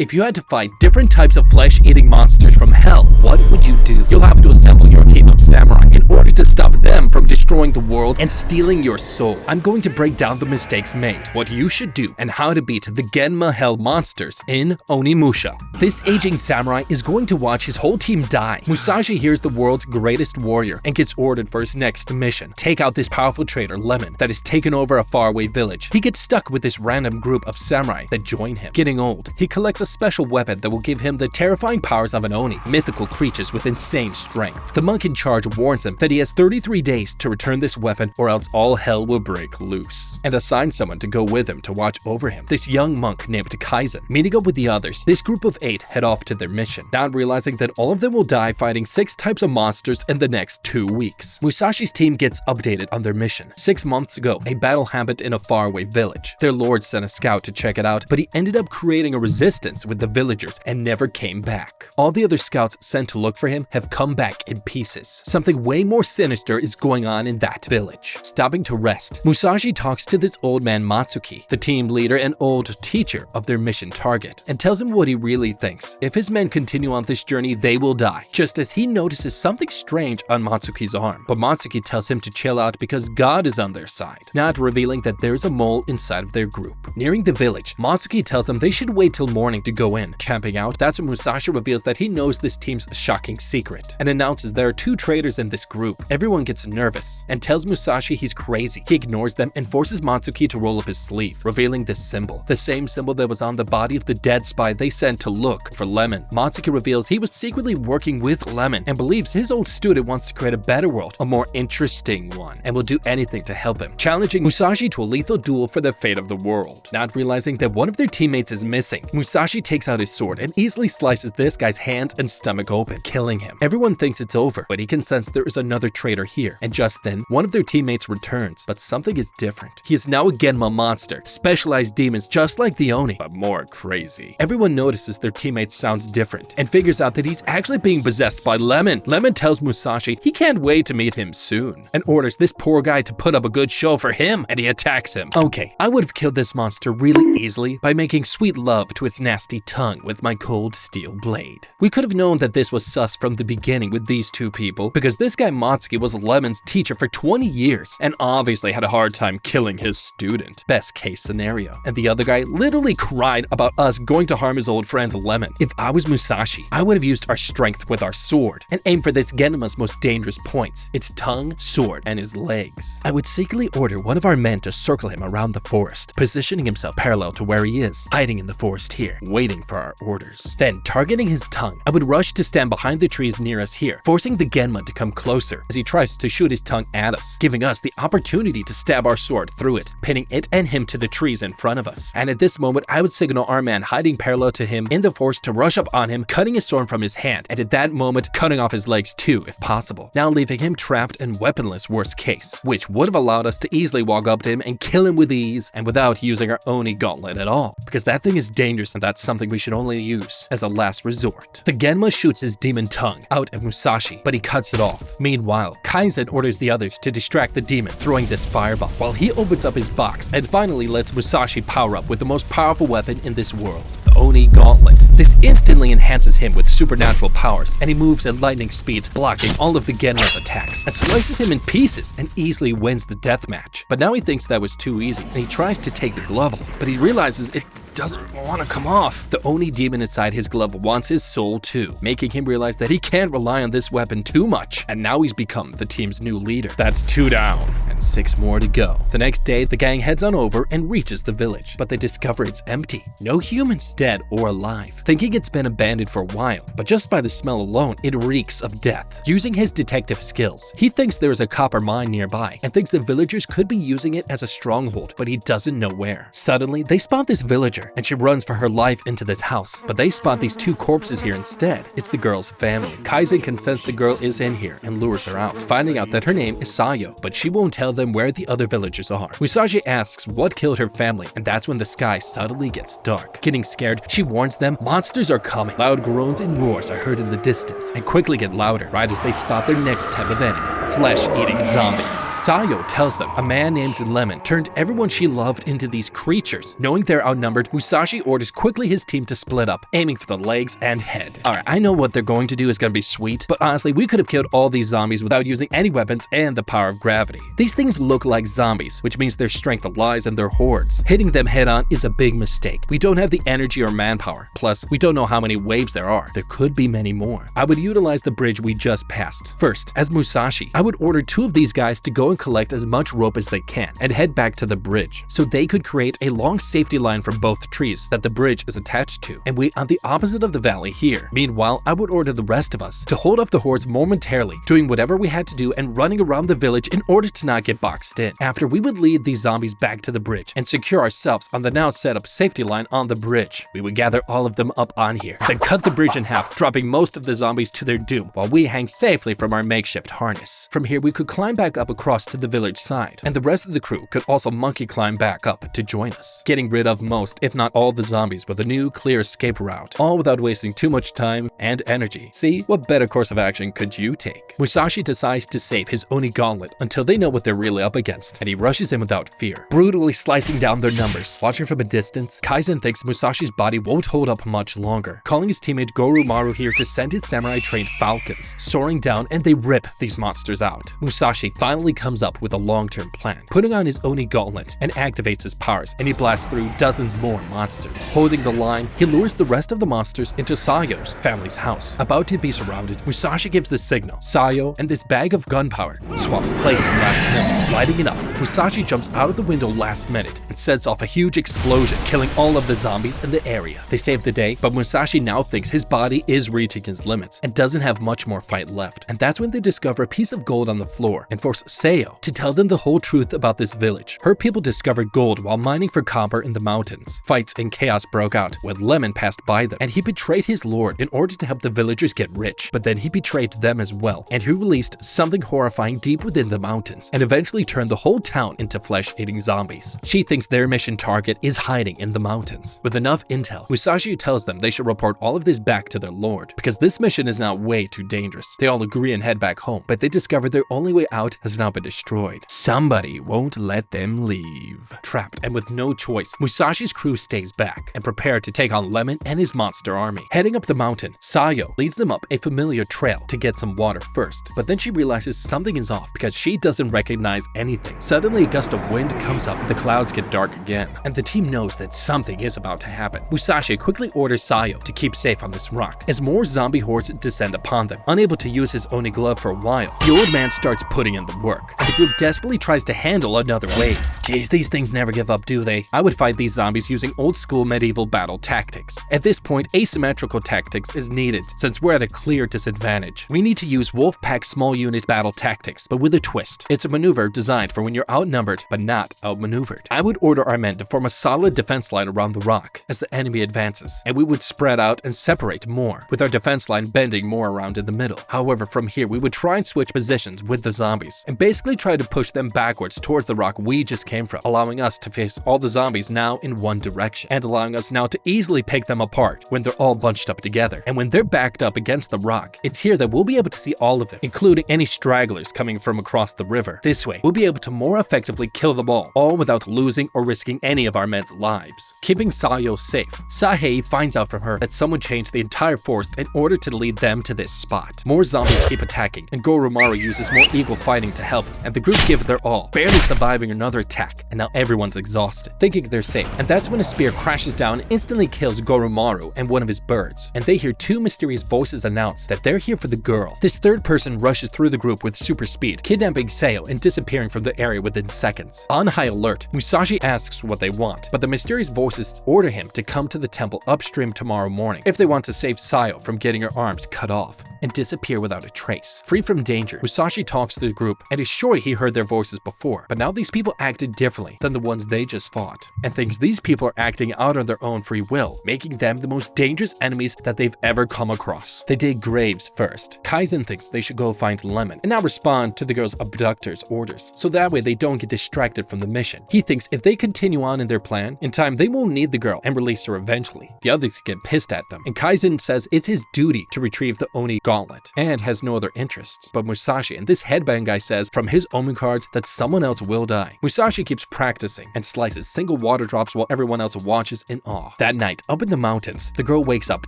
If you had to fight different types of flesh-eating monsters from hell, what would you do? You'll have to assemble your team of samurai in order to stop them from destroying the world and stealing your soul. I'm going to break down the mistakes made, what you should do, and how to beat the GENMA HELL monsters in Onimusha. This aging samurai is going to watch his whole team die. Musashi hears the world's greatest warrior and gets ordered for his next mission. Take out this powerful traitor, Lemon, that has taken over a faraway village. He gets stuck with this random group of samurai that join him. Getting old, he collects a special weapon that will give him the terrifying powers of an Oni, mythical creatures with insane strength. The monk in charge warns him that he has 33 days to return this weapon or else all hell will break loose, and assigns someone to go with him to watch over him. This young monk named Kaizen. Meeting up with the others, this group of 8 head off to their mission, not realizing that all of them will die fighting 6 types of monsters in the next 2 weeks. Musashi's team gets updated on their mission. 6 months ago, a battle happened in a faraway village. Their lord sent a scout to check it out, but he ended up creating a resistance with the villagers and never came back. All the other scouts sent to look for him have come back in pieces. Something way more sinister is going on in that village. Stopping to rest, Musashi talks to this old man Matsuki, the team leader and old teacher of their mission target, and tells him what he really thinks. If his men continue on this journey, they will die, just as he notices something strange on Matsuki's arm. But Matsuki tells him to chill out because God is on their side, not revealing that there's a mole inside of their group. Nearing the village, Matsuki tells them they should wait till morning to go in. Camping out, that's when Musashi reveals that he knows this team's shocking secret, and announces there are 2 traitors in this group. Everyone gets nervous, and tells Musashi he's crazy. He ignores them and forces Matsuki to roll up his sleeve, revealing this symbol, the same symbol that was on the body of the dead spy they sent to look for Lemon. Matsuki reveals he was secretly working with Lemon and believes his old student wants to create a better world, a more interesting one, and will do anything to help him, challenging Musashi to a lethal duel for the fate of the world. Not realizing that one of their teammates is missing, Musashi takes out his sword and easily slices this guy's hands and stomach open, killing him. Everyone thinks it's over, but he can sense there is another traitor here, and just then, one of their teammates returns, but something is different. He is now a GENMA monster, specialized demons just like the Oni, but more crazy. Everyone notices their teammate sounds different, and figures out that he's actually being possessed by Lemon. Lemon tells Musashi he can't wait to meet him soon, and orders this poor guy to put up a good show for him, and he attacks him. Okay, I would have killed this monster really easily by making sweet love to its nasty tongue with my cold steel blade. We could have known that this was sus from the beginning with these 2 people, because this guy Matsuki was Lemon's teacher for 20 years, and obviously had a hard time killing his student. Best case scenario. And the other guy literally cried about us going to harm his old friend Lemon. If I was Musashi, I would have used our strength with our sword, and aimed for this GENMA's most dangerous points, its tongue, sword, and his legs. I would secretly order one of our men to circle him around the forest, positioning himself parallel to where he is, hiding in the forest here, waiting for our orders. Then, targeting his tongue, I would rush to stand behind the trees near us here, forcing the GENMA to come closer as he tries to shoot his tongue at us, giving us the opportunity to stab our sword through it, pinning it and him to the trees in front of us. And at this moment, I would signal our man hiding parallel to him in the forest to rush up on him, cutting his sword from his hand, and at that moment, cutting off his legs too, if possible. Now leaving him trapped and weaponless worst case, which would have allowed us to easily walk up to him and kill him with ease and without using our Oni gauntlet at all, because that thing is dangerous and that's something we should only use as a last resort. The GENMA shoots his demon tongue out at Musashi, but he cuts it off. Meanwhile, Kaizen orders the others to distract the demon, throwing this fireball, while he opens up his box and finally lets Musashi power up with the most powerful weapon in this world, the Oni gauntlet. This instantly enhances him with supernatural powers, and he moves at lightning speeds, blocking all of the GENMA's attacks, and slices him in pieces and easily wins the deathmatch. But now he thinks that was too easy, and he tries to take the glove off, but he realizes it doesn't want to come off. The Oni demon inside his glove wants his soul too, making him realize that he can't rely on this weapon too much, and now he's become the team's new leader. That's 2 down, and 6 more to go. The next day, the gang heads on over and reaches the village, but they discover it's empty. No humans, dead or alive. Thinking it's been abandoned for a while, but just by the smell alone, it reeks of death. Using his detective skills, he thinks there is a copper mine nearby, and thinks the villagers could be using it as a stronghold, but he doesn't know where. Suddenly, they spot this villager, and she runs for her life into this house, but they spot these 2 corpses here instead. It's the girl's family. Kaizen can sense the girl is in here and lures her out, finding out that her name is Sayo, but she won't tell them where the other villagers are. Musashi asks what killed her family, and that's when the sky suddenly gets dark. Getting scared, she warns them monsters are coming. Loud groans and roars are heard in the distance, and quickly get louder right as they spot their next type of enemy. flesh-eating zombies. Sayo tells them a man named Lemon turned everyone she loved into these creatures. Knowing they're outnumbered, Musashi orders quickly his team to split up, aiming for the legs and head. Alright, I know what they're going to do is gonna be sweet, but honestly, we could have killed all these zombies without using any weapons and the power of gravity. These things look like zombies, which means their strength lies in their hordes. Hitting them head-on is a big mistake. We don't have the energy or manpower. Plus, we don't know how many waves there are. There could be many more. I would utilize the bridge we just passed. First, as Musashi, I would order 2 of these guys to go and collect as much rope as they can and head back to the bridge, so they could create a long safety line from both trees that the bridge is attached to, and wait on the opposite of the valley here. Meanwhile, I would order the rest of us to hold off the hordes momentarily, doing whatever we had to do and running around the village in order to not get boxed in. After, we would lead these zombies back to the bridge and secure ourselves on the now set up safety line on the bridge. We would gather all of them up on here, then cut the bridge in half, dropping most of the zombies to their doom while we hang safely from our makeshift harness. From here, we could climb back up across to the village side, and the rest of the crew could also monkey climb back up to join us, getting rid of most, if not all, the zombies with a new, clear escape route, all without wasting too much time and energy. See, what better course of action could you take? Musashi decides to save his Oni gauntlet until they know what they're really up against, and he rushes in without fear, brutally slicing down their numbers. Watching from a distance, Kaizen thinks Musashi's body won't hold up much longer, calling his teammate Gorumaru here to send his samurai-trained falcons, soaring down, and they rip these monsters out. Musashi finally comes up with a long-term plan, putting on his Oni gauntlet and activates his powers, and he blasts through dozens more monsters. Holding the line, he lures the rest of the monsters into Sayo's family's house. About to be surrounded, Musashi gives the signal. Sayo and this bag of gunpowder swap places last minute, lighting it up. Musashi jumps out of the window last minute and sets off a huge explosion, killing all of the zombies in the area. They save the day, but Musashi now thinks his body is reaching his limits and doesn't have much more fight left. And that's when they discover a piece of gold on the floor and force Sayo to tell them the whole truth about this village. Her people discovered gold while mining for copper in the mountains. Fights and chaos broke out when Lemon passed by them, and he betrayed his lord in order to help the villagers get rich. But then he betrayed them as well, and he released something horrifying deep within the mountains and eventually turned the whole town into flesh-eating zombies. She thinks their mission target is hiding in the mountains. With enough intel, Musashi tells them they should report all of this back to their lord, because this mission is now way too dangerous. They all agree and head back home, but they discover their only way out has now been destroyed. Somebody won't let them leave. Trapped and with no choice, Musashi's crew stays back and prepare to take on Lemon and his monster army. Heading up the mountain, Sayo leads them up a familiar trail to get some water first, but then she realizes something is off because she doesn't recognize anything. Suddenly, a gust of wind comes up, the clouds get dark again, and the team knows that something is about to happen. Musashi quickly orders Sayo to keep safe on this rock as more zombie hordes descend upon them. Unable to use his Oni glove for a while, the old man starts putting in the work, and the group desperately tries to handle another wave. Jeez, these things never give up, do they? I would fight these zombies using old-school medieval battle tactics. At this point, asymmetrical tactics is needed, since we're at a clear disadvantage. We need to use Wolfpack small unit battle tactics, but with a twist. It's a maneuver designed for when you're outnumbered, but not outmaneuvered. I would order our men to form a solid defense line around the rock as the enemy advances, and we would spread out and separate more, with our defense line bending more around in the middle. However, from here, we would try and switch positions with the zombies, and basically try to push them backwards towards the rock we just came from, allowing us to face all the zombies now in one direction, and allowing us now to easily pick them apart when they're all bunched up together. And when they're backed up against the rock, it's here that we'll be able to see all of them, including any stragglers coming from across the river. This way, we'll be able to more effectively kill them all without losing or risking any of our men's lives. Keeping Sayo safe, Sahei finds out from her that someone changed the entire force in order to lead them to this spot. More zombies keep attacking, and Gorumaru uses more eagle fighting to help, and the group give it their all, barely surviving another attack, and now everyone's exhausted, thinking they're safe. And that's when a spear crashes down and instantly kills Gorumaru and one of his birds, and they hear 2 mysterious voices announce that they're here for the girl. This third person rushes through the group with super speed, kidnapping Sayo and disappearing from the area within seconds. On high alert, Musashi asks what they want, but the mysterious voices order him to come to the temple upstream tomorrow morning if they want to save Sayo from getting her arms cut off and disappear without a trace. Free from danger, Musashi talks to the group and is sure he heard their voices before, but now these people acted differently than the ones they just fought, and thinks these people are acting out on their own free will, making them the most dangerous enemies that they've ever come across. They dig graves first. Kaizen thinks they should go find Lemon and now respond to the girl's abductor's orders, so that way they don't get distracted from the mission. He thinks if they continue on in their plan, in time they won't need the girl and release her eventually. The others get pissed at them, and Kaizen says it's his duty to retrieve the Oni gauntlet and has no other interests, but Musashi Musashi, and this headband guy says from his omen cards that someone else will die. Musashi keeps practicing and slices single water drops while everyone else watches in awe. That night, up in the mountains, the girl wakes up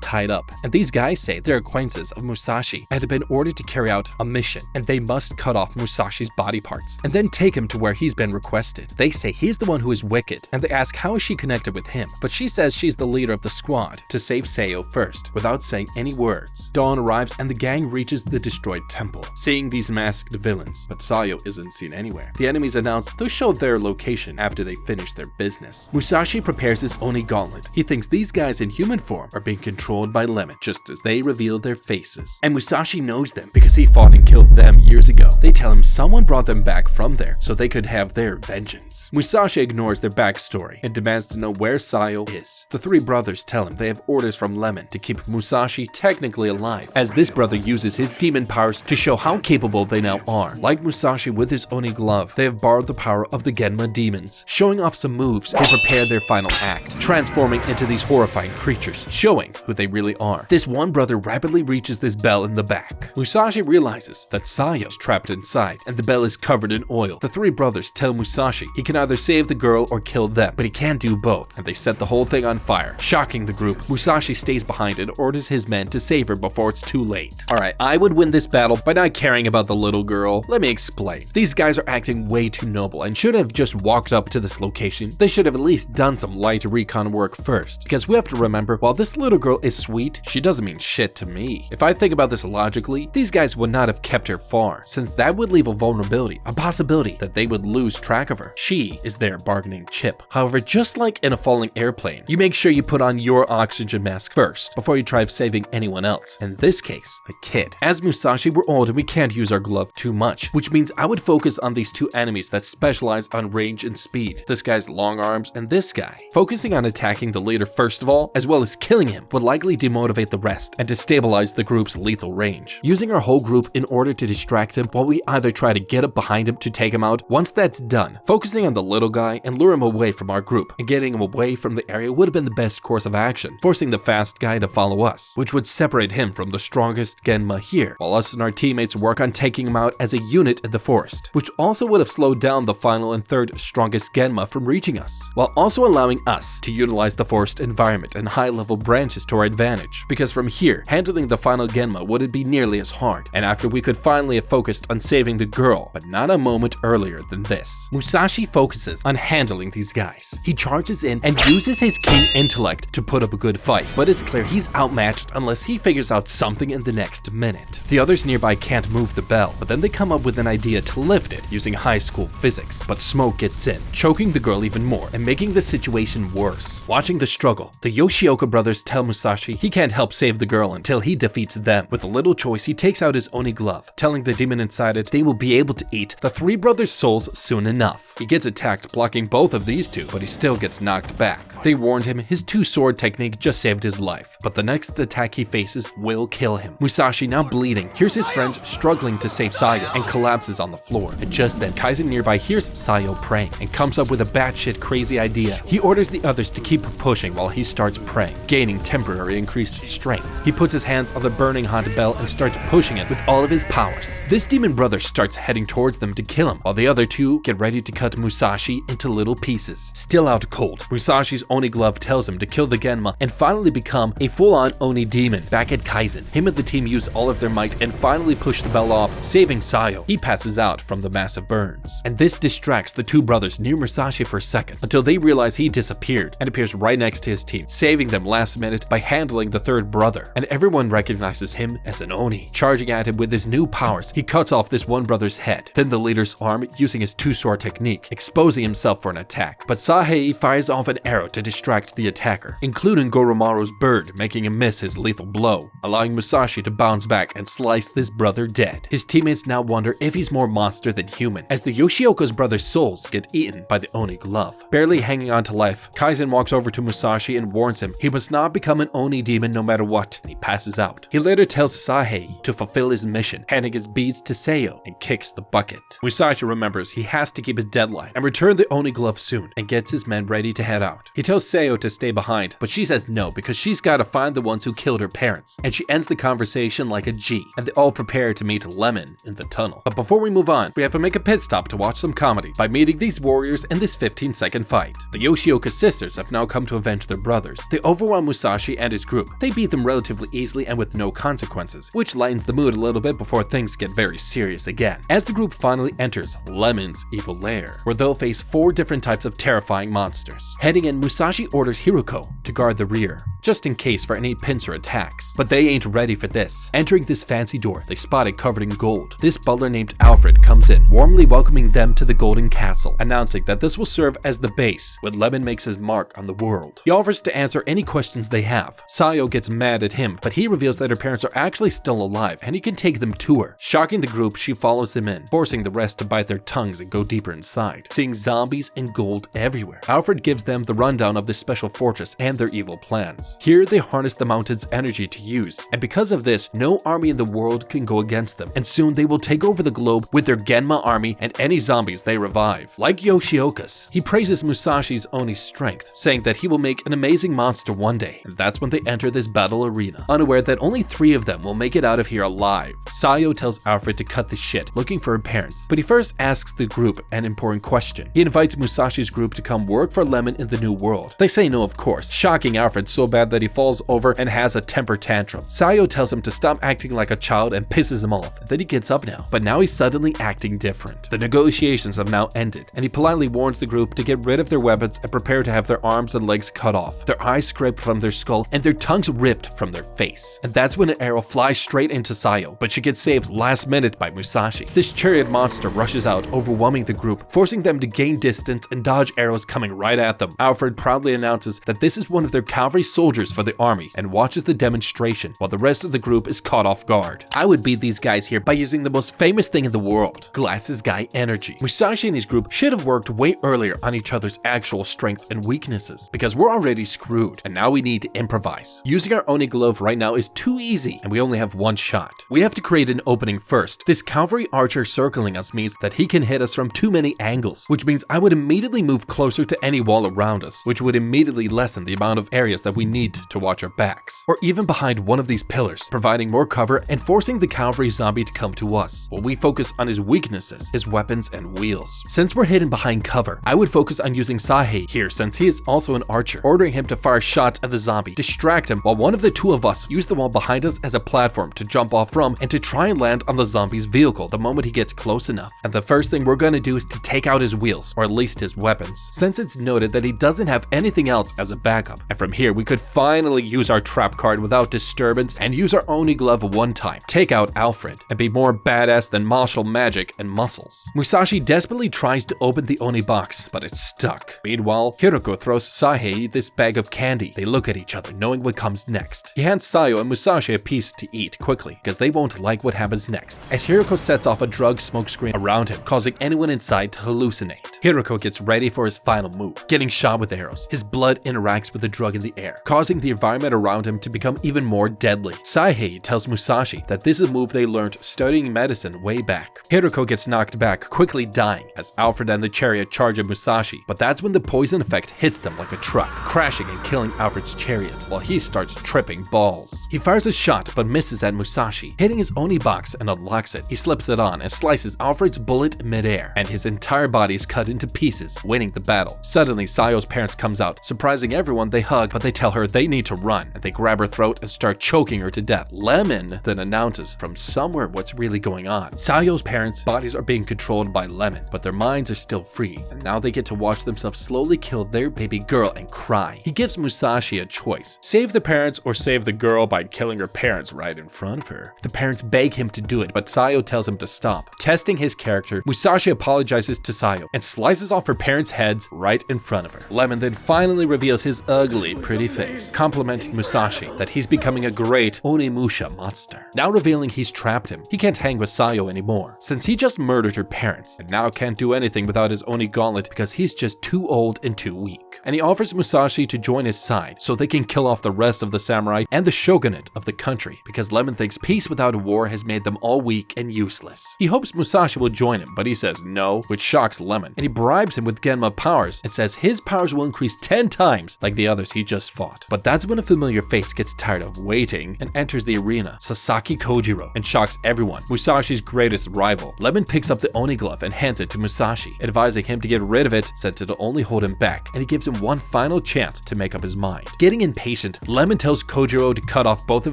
tied up, and these guys say they're acquaintances of Musashi and have been ordered to carry out a mission, and they must cut off Musashi's body parts and then take him to where he's been requested. They say he's the one who is wicked, and they ask how is she connected with him, but she says she's the leader of the squad to save Sayo first, without saying any words. Dawn arrives and the gang reaches the destroyed temple, seeing these masked villains, but Sayo isn't seen anywhere. The enemies announce they'll show their location after they finish their business. Musashi prepares his Oni gauntlet. He thinks these guys in human form are being controlled by Lemon, just as they reveal their faces. And Musashi knows them because he fought and killed them years ago. They tell him someone brought them back from there so they could have their vengeance. Musashi ignores their backstory and demands to know where Sayo is. The three brothers tell him they have orders from Lemon to keep Musashi technically alive, as this brother uses his demon powers to show how capable they now are. Like Musashi with his Oni glove, they have borrowed the power of the Genma demons. Showing off some moves, they prepare their final act, transforming into these horrifying creatures, showing who they really are. This one brother rapidly reaches this bell in the back. Musashi realizes that Sayo is trapped inside, and the bell is covered in oil. The three brothers tell Musashi he can either save the girl or kill them, but he can't do both, and they set the whole thing on fire, shocking the group. Musashi stays behind and orders his men to save her before it's too late. Alright, I would win this battle by not caring about the little girl. Let me explain. These guys are acting way too noble and should have just walked up to this location. They should have at least done some light recon work first, because we have to remember, while this little girl is sweet, she doesn't mean shit to me. If I think about this logically, these guys would not have kept her far, since that would leave a vulnerability, a possibility that they would lose track of her. She is their bargaining chip. However, just like in a falling airplane, you make sure you put on your oxygen mask first before you try saving anyone else. In this case, a kid. As Musashi, we're old and we can't use our glove too much, which means I would focus on these two enemies that specialize on range and speed. This guy's long arms and this guy. Focusing on attacking the leader first of all, as well as killing him, would likely demotivate the rest and destabilize the group's lethal range. Using our whole group in order to distract him while we either try to get up behind him to take him out. Once that's done, focusing on the little guy and lure him away from our group and getting him away from the area would have been the best course of action, forcing the fast guy to follow us, which would separate him from the strongest Genma here, while us and our teammates work on taking him out as a unit in the forest, which also would have slowed down the final and third strongest Genma from reaching us, while also allowing us to utilize the forest environment and high-level branches to our advantage, because from here, handling the final Genma wouldn't be nearly as hard, and after we could finally have focused on saving the girl, but not a moment earlier than this. Musashi focuses on handling these guys. He charges in and uses his king intellect to put up a good fight, but it's clear he's outmatched unless he figures out something in the next minute. The others nearby can't move the bell, but then they come up with an idea to lift it using high school physics, but smoke gets in, choking the girl even more and making the situation worse. Watching the struggle, the Yoshioka brothers tell Musashi he can't help save the girl until he defeats them. With a little choice, he takes out his Oni glove, telling the demon inside it they will be able to eat the three brothers' souls soon enough. He gets attacked, blocking both of these two, but he still gets knocked back. They warned him his two-sword technique just saved his life, but the next attack he faces will kill him. Musashi, now bleeding, hears his friends struggling to save Sayo and collapses on the floor. And just then, Kaizen nearby hears Sayo praying and comes up with a batshit crazy idea. He orders the others to keep pushing while he starts praying, gaining temporary increased strength. He puts his hands on the burning hot bell and starts pushing it with all of his powers. This demon brother starts heading towards them to kill him, while the other two get ready to cut Musashi into little pieces. Still out cold, Musashi's Oni glove tells him to kill the Genma and finally become a full-on Oni demon. Back at Kaizen, him and the team use all of their might and finally push the bell off, saving Sayo. He passes out from the massive burns, and this distracts the two brothers near Musashi for a second until they realize he disappeared and appears right next to his team, saving them last minute by handling the third brother, and everyone recognizes him as an Oni. Charging at him with his new powers, he cuts off this one brother's head, then the leader's arm using his two-sword technique, exposing himself for an attack, but Sahei fires off an arrow to distract the attacker, including Goromaru's bird, making him miss his lethal blow, allowing Musashi to bounce back and slice this brother dead. His teammates now wonder if he's more monster than human, as the Yoshioka's brother's souls get eaten by the Oni glove. Barely hanging on to life, Kaizen walks over to Musashi and warns him he must not become an Oni demon no matter what, and he passes out. He later tells Sahei to fulfill his mission, handing his beads to Sayo and kicks the bucket. Musashi remembers he has to keep his deadline and return the Oni glove soon, and gets his men ready to head out. He tells Sayo to stay behind, but she says no because she's gotta find the ones who killed her parents, and she ends the conversation like a G, and they all prepare to meet Lemon in the tunnel. But before we move on, we have to make a pit stop to watch some comedy by meeting these warriors in this 15-second fight. The Yoshioka sisters have now come to avenge their brothers. They overwhelm Musashi and his group. They beat them relatively easily and with no consequences, which lightens the mood a little bit before things get very serious again. As the group finally enters Lemon's evil lair, where they'll face 4 different types of terrifying monsters. Heading in, Musashi orders Hiroko to guard the rear, just in case for any pincer attacks. But they ain't ready for this. Entering this fancy door, they spot it covered in gold. This butler named Alfred comes in, warmly welcoming them to the Golden Castle, announcing that this will serve as the base when Lemon makes his mark on the world. He offers to answer any questions they have. Sayo gets mad at him, but he reveals that her parents are actually still alive and he can take them to her. Shocking the group, she follows them in, forcing the rest to bite their tongues and go deeper inside, seeing zombies and gold everywhere. Alfred gives them the rundown of this special fortress and their evil plans. Here they harness the mountain's energy to use, and because of this, no army in the world can go against them, and soon they will take over the globe with their Genma army and any zombies they revive. Like Yoshioka's, he praises Musashi's Oni's strength, saying that he will make an amazing monster one day, and that's when they enter this battle arena, unaware that only 3 of them will make it out of here alive. Sayo tells Alfred to cut the shit, looking for her parents, but he first asks the group an important question. He invites Musashi's group to come work for Lemon in the new world. They say no, of course, shocking Alfred so bad that he falls over and has a temper tantrum. Sayo tells him to stop acting like a child and pisses him off. Then he gets up now, but now he's suddenly acting different. The negotiations have now ended, and he politely warns the group to get rid of their weapons and prepare to have their arms and legs cut off, their eyes scraped from their skull, and their tongues ripped from their face. And that's when an arrow flies straight into Sayo, but she gets saved last minute by Musashi. This chariot monster rushes out, overwhelming the group, forcing them to gain distance and dodge arrows coming right at them. Alfred proudly announces that this is one of their cavalry soldiers for the army and watches the demonstration while the rest of the group is caught off guard. I would beat these guys here by using the most famous thing in the world, Glasses Guy energy. Musashi and his group should have worked way earlier on each other's actual strength and weaknesses, because we're already screwed and now we need to improvise. Using our Oni glove right now is too easy and we only have 1 shot. We have to create an opening first. This cavalry archer circling us means that he can hit us from too many angles, which means I would immediately move closer to any wall around us, which would immediately lessen the amount of areas that we need to watch our backs. Or even behind one of these pillars, providing more cover and forcing the cavalry zombie to come to us, while we focus on his weaknesses, his weapons and wheels. Since we're hidden behind cover, I would focus on using Sahe here since he is also an archer, ordering him to fire shots at the zombie, distract him while one of the 2 of us use the wall behind us as a platform to jump off from and to try and land on the zombie's vehicle the moment he gets close enough. And the first thing we're gonna do is to take out his wheels, or at least his weapons, since it's noted that he doesn't have anything else as a backup. And from here we could finally use our trap card without disturbance and use our Oni glove one time, take out Alfred, and be more badass than martial magic and muscles. Musashi desperately tries to open the Oni box, but it's stuck. Meanwhile, Hiroko throws Sahe this bag of candy. They look at each other, knowing what comes next. He hands Sayo and Musashi a piece to eat quickly, because they won't like what happens next, as Hiroko sets off a drug smoke screen around him, causing anyone inside to hallucinate. Hiroko gets ready for his final move, getting shot with arrows. His blood interacts with the drug in the air, causing the environment around him to become even more deadly. Saihei tells Musashi that this is a move they learned studying medicine way back. Hiroko gets knocked back, quickly dying, as Alfred and the chariot charge at Musashi, but that's when the poison effect hits them like a truck, crashing and killing Alfred's chariot, while he starts tripping balls. He fires a shot but misses at Musashi, hitting his Oni box and unlocks it. He slips it on and slices Alfred's bullet midair, and his entire body is cut into pieces, winning the battle. Suddenly, Sayo's parents comes out. Surprising everyone, they hug, but they tell her they need to run, and they grab her throat and start choking her to death. Lemon then announces from somewhere what's really going on. Sayo's parents' bodies are being controlled by Lemon, but their minds are still free, and now they get to watch themselves slowly kill their baby girl and cry. He gives Musashi a choice: save the parents or save the girl by killing her parents right in front of her. The parents beg him to do it, but Sayo tells him to stop. Testing his character, Musashi apologizes to Sayo and slices off her parents' heads right in front of her. Lemon then finally reveals his ugly, pretty face, complimenting Musashi that he's becoming a great Onimusha monster. Now revealing he's trapped him, he can't hang with Sayo anymore, since he just murdered her parents, and now can't do anything without his Oni gauntlet because he's just too old and too weak. joke. And he offers Musashi to join his side so they can kill off the rest of the samurai and the shogunate of the country, because Lemon thinks peace without a war has made them all weak and useless. He hopes Musashi will join him, but he says no, which shocks Lemon, and he bribes him with Genma powers and says his powers will increase 10 times like the others he just fought. But that's when a familiar face gets tired of waiting and enters the arena, Sasaki Kojiro, and shocks everyone, Musashi's greatest rival. Lemon picks up the Oni glove and hands it to Musashi, advising him to get rid of it since it'll only hold him back, and he gives him one final chance to make up his mind. Getting impatient, Lemon tells Kojiro to cut off both of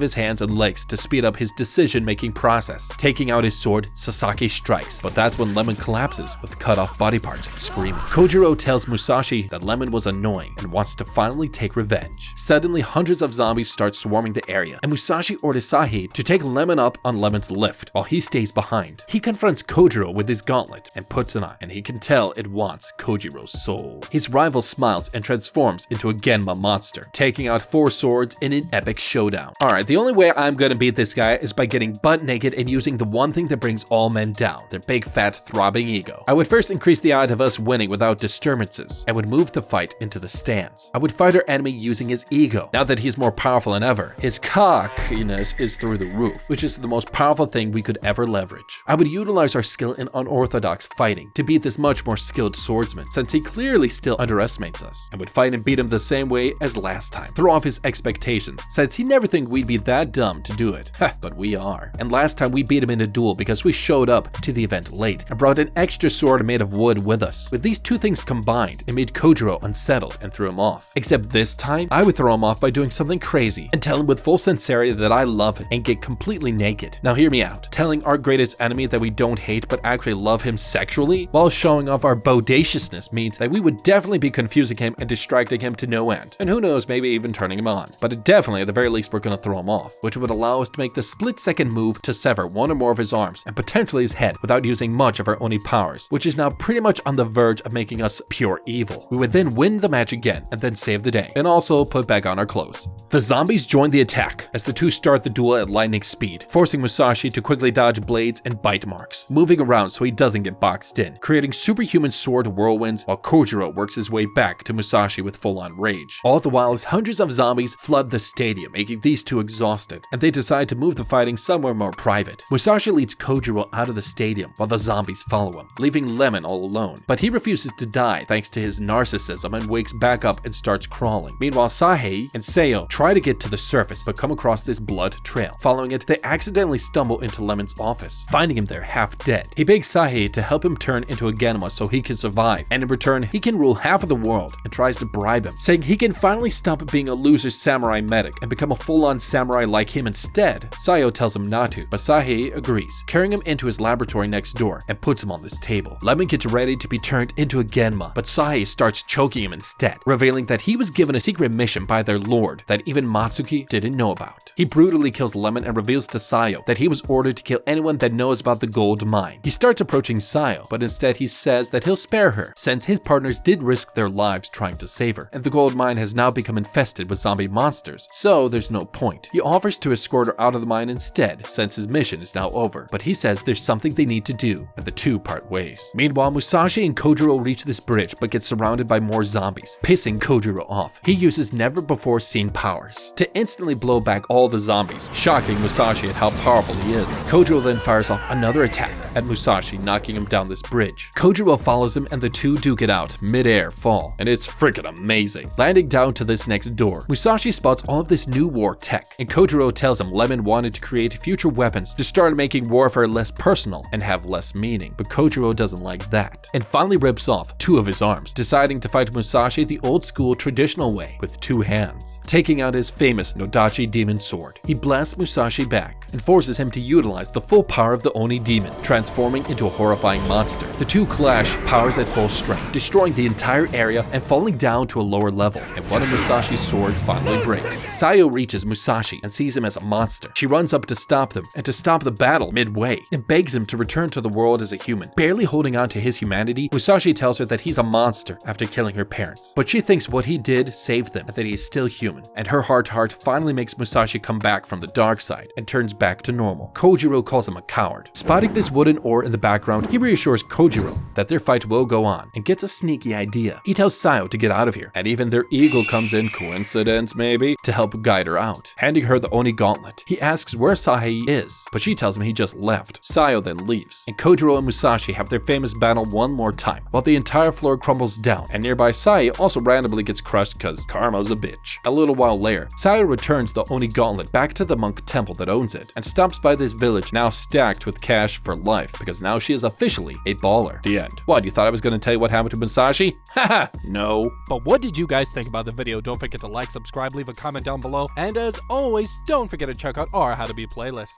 his hands and legs to speed up his decision-making process. Taking out his sword, Sasaki strikes, but that's when Lemon collapses with cut off body parts, screaming. Kojiro tells Musashi that Lemon was annoying and wants to finally take revenge. Suddenly, hundreds of zombies start swarming the area, and Musashi orders Sahi to take Lemon up on Lemon's lift while he stays behind. He confronts Kojiro with his gauntlet and puts it on, and he can tell it wants Kojiro's soul. His rival smiles and transforms into a Genma monster, taking out 4 swords in an epic showdown. Alright, the only way I'm gonna beat this guy is by getting butt naked and using the one thing that brings all men down, their big fat throbbing ego. I would first increase the odds of us winning without disturbances, and would move the fight into the stands. I would fight our enemy using his ego. Now that he's more powerful than ever, his cockiness is through the roof, which is the most powerful thing we could ever leverage. I would utilize our skill in unorthodox fighting to beat this much more skilled swordsman, since he clearly still underestimates us, and would fight and beat him the same way as last time. Throw off his expectations, since he never think we'd be that dumb to do it. But we are. And last time we beat him in a duel because we showed up to the event late and brought an extra sword made of wood with us. With these two things combined, it made Kojiro unsettled and threw him off. Except this time, I would throw him off by doing something crazy and tell him with full sincerity that I love him and get completely naked. Now hear me out. Telling our greatest enemy that we don't hate but actually love him sexually while showing off our bodaciousness means that we would definitely be confusing him and distracting him to no end. And who knows, maybe even turning him on. But definitely at the very least we're gonna throw him off, which would allow us to make the split-second move to sever one or more of his arms and potentially his head without using much of our Oni powers, which is now pretty much on the verge of making us pure evil. We would then win the match again and then save the day, and also put back on our clothes. The zombies join the attack as the two start the duel at lightning speed, forcing Musashi to quickly dodge blades and bite marks, moving around so he doesn't get boxed in, creating superhuman sword whirlwinds while Kojiro works his way back to Musashi with full-on rage. All the while as hundreds of zombies flood the stadium, making these two exhausted, and they decide to move the fighting somewhere more private. Musashi leads Kojiro out of the stadium while the zombies follow him, leaving Lemon all alone. But he refuses to die thanks to his narcissism and wakes back up and starts crawling. Meanwhile, Saihei and Seiyo try to get to the surface but come across this blood trail. Following it, they accidentally stumble into Lemon's office, finding him there half dead. He begs Saihei to help him turn into a Genma so he can survive, and in return, he can rule half of the world, and tries to bribe him, saying he can finally stop being a loser samurai medic and become a full-on samurai like him instead. Seiyo tells him not to, but Saihei agrees, carrying him into his laboratory next door and puts him on this table. Lemon gets ready to be turned into a Genma, but Saihei starts choking him instead, revealing that he was given a secret mission by their lord that even Matsuki didn't know about. He brutally kills Lemon and reveals to Seiyo that he was ordered to kill anyone that knows about the gold mine. He starts approaching Seiyo, but instead he says that he'll spare her, since his partners did risk their lives trying to save her, and the gold mine has now become infested with zombie monsters, so there's no point. He offers to escort her out of the mine instead, since his mission is now over, but he says there's something they need to do, and the two part ways. Meanwhile, Musashi and Kojiro reach this bridge but get surrounded by more zombies, pissing Kojiro off. He uses never-before-seen powers to instantly blow back all the zombies, shocking Musashi at how powerful he is. Kojiro then fires off another attack at Musashi, knocking him down this bridge. Kojiro follows him and the two duke it out mid-air fall, and it's freaking amazing. Landing down to this next door, Musashi spots all of this new war tech, and Kojiro tells him Lemon wanted to create future weapons to start making warfare less personal and have less meaning, but Kojiro doesn't like that, and finally rips off 2 of his arms, deciding to fight Musashi the old-school traditional way with 2 hands. Taking out his famous Nodachi demon sword, he blasts Musashi back and forces him to utilize the full power of the Oni demon, transforming into a horrifying monster. The two clash powers at full strength, destroying the entire area and falling down to a lower level, and one of Musashi's swords finally breaks. Seiyo reaches Musashi and sees him as a monster. She runs up to stop them and to stop the battle midway, and begs him to return to the world as a human. Barely holding on to his humanity, Musashi tells her that he's a monster after killing her parents, but she thinks what he did saved them and that he is still human, and her heart finally makes Musashi come back from the dark side and turns back to normal. Kojiro calls him a coward. Spotting this wooden ore in the background, he reassures Kojiro that their fight will go on and gets a sneaky idea. He tells Sayo to get out of here, and even their eagle comes in, coincidence maybe, to help guide her out, handing her the Oni gauntlet. He asks where Sae is, but she tells him he just left. Sayo then leaves, and Kojiro and Musashi have their famous battle one more time, while the entire floor crumbles down, and nearby Sae also randomly gets crushed cause Karma's a bitch. A little while later, Sayo returns the Oni gauntlet back to the monk temple that owns it, and stops by this village now stacked with cash for life, because now she is officially a baller. The end. What, you thought I was gonna tell you what happened to Musashi? Haha, no. But what did you guys think about the video? Don't forget to like, subscribe, leave a comment down below, and as always, don't forget to check out our How to Beat playlist.